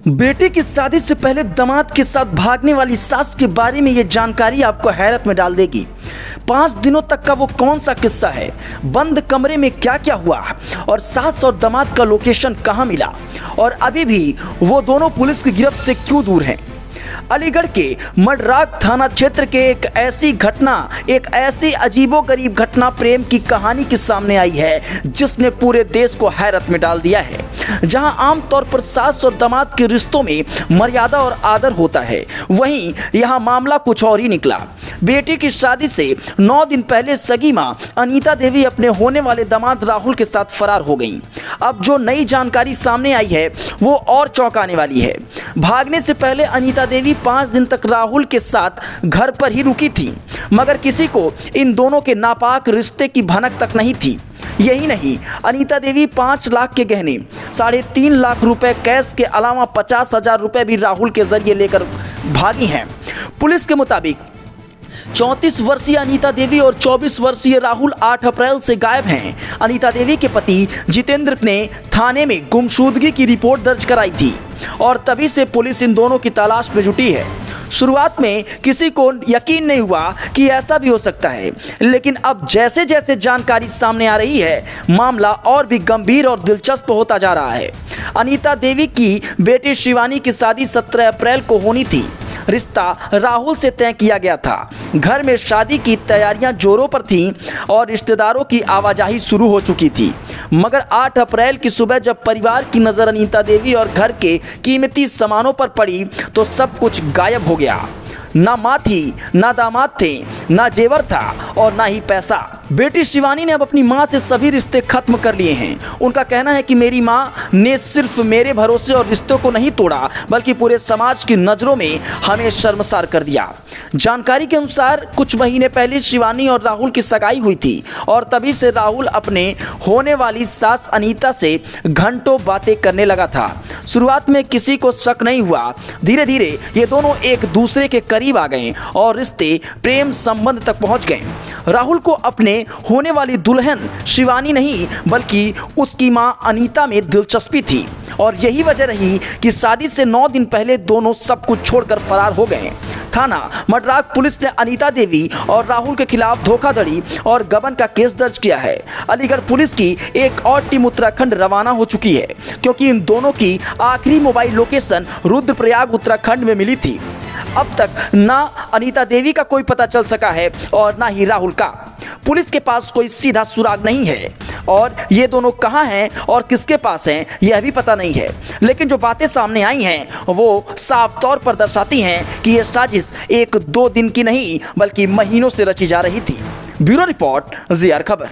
बेटे की शादी से पहले दामाद के साथ भागने वाली सास के बारे में ये जानकारी आपको हैरत में डाल देगी। 5 दिनों तक का वो कौन सा किस्सा है, बंद कमरे में क्या क्या हुआ और सास और दामाद का लोकेशन कहां मिला और अभी भी वो दोनों पुलिस की गिरफ्त से क्यों दूर हैं। अलीगढ़ के मडराग थाना क्षेत्र के एक ऐसी अजीबोगरीब घटना प्रेम की कहानी के सामने आई है जिसने पूरे देश को हैरत में डाल दिया है। जहां आमतौर पर सास और दामाद के रिश्तों में मर्यादा और आदर होता है, वहीं यहां मामला कुछ और ही निकला। बेटी की शादी से 9 दिन पहले सगी मां अनीता देवी अपने होने वाले दामाद राहुल के साथ फरार हो गईं। अब जो नई जानकारी सामने आई है वो और चौंकाने वाली है। भागने से पहले अनीता देवी 5 दिन तक राहुल के साथ घर पर ही रुकी थी, मगर किसी को इन दोनों के नापाक रिश्ते की भनक तक नहीं थी। यही नहीं, अनीता देवी 5 लाख के गहने, 3.5 लाख रुपए कैश के अलावा 50,000 रुपए भी राहुल के जरिए लेकर भागी हैं। पुलिस के मुताबिक 34 वर्षीय अनीता देवी और 24 वर्षीय राहुल 8 अप्रैल से गायब हैं। अनीता देवी के पति जितेंद्र ने थाने में गुमशुदगी की रिपोर्ट दर्ज कराई थी और तभी से पुलिस इन दोनों की तलाश में जुटी है। शुरुआत में किसी को यकीन नहीं हुआ कि ऐसा भी हो सकता है, लेकिन अब जैसे जैसे जानकारी सामने आ रही है, मामला और भी गंभीर और दिलचस्प होता जा रहा है। अनीता देवी की बेटी शिवानी की शादी 17 अप्रैल को होनी थी। रिश्ता राहुल से तय किया गया था। घर में शादी की तैयारियां जोरों पर थीं और रिश्तेदारों की आवाजाही शुरू हो चुकी थी, मगर 8 अप्रैल की सुबह जब परिवार की नज़र अनीता देवी और घर के कीमती सामानों पर पड़ी तो सब कुछ गायब हो गया। ना माँ थी, ना दामाद थे, ना जेवर था और ना ही पैसा। बेटी शिवानी ने अब अपनी माँ से सभी रिश्ते खत्म कर लिए हैं। उनका कहना है कि मेरी माँ ने सिर्फ मेरे भरोसे और रिश्तों को नहीं तोड़ा, बल्कि पूरे समाज की नज़रों में हमें शर्मसार कर दिया। जानकारी के अनुसार कुछ महीने पहले शिवानी और राहुल की सगाई हुई थी और तभी से राहुल अपने होने वाली सास अनीता से घंटों बातें करने लगा था। शुरुआत में किसी को शक नहीं हुआ, धीरे धीरे ये दोनों एक दूसरे के करीब आ गए और रिश्ते प्रेम संबंध तक पहुंच गए। राहुल को अपने होने वाली दुल्हन शिवानी नहीं बल्कि उसकी मां अनीता में दिलचस्पी थी और यही वजह रही कि शादी से 9 दिन पहले दोनों सब कुछ छोड़कर फरार हो गए। थाना मडराग पुलिस ने अनीता देवी और राहुल के खिलाफ धोखाधड़ी और गबन का केस दर्ज किया है। अलीगढ़ पुलिस की एक और टीम उत्तराखंड रवाना हो चुकी है, क्योंकि इन दोनों की आखिरी मोबाइल लोकेशन रुद्रप्रयाग उत्तराखंड में मिली थी। अब तक ना अनीता देवी का कोई पता चल सका है और ना ही राहुल का। पुलिस के पास कोई सीधा सुराग नहीं है और ये दोनों कहां हैं और किसके पास हैं यह भी पता नहीं है। लेकिन जो बातें सामने आई हैं वो साफ तौर पर दर्शाती हैं कि यह साजिश 1-2 दिन की नहीं बल्कि महीनों से रची जा रही थी। ब्यूरो रिपोर्ट, ZR खबर।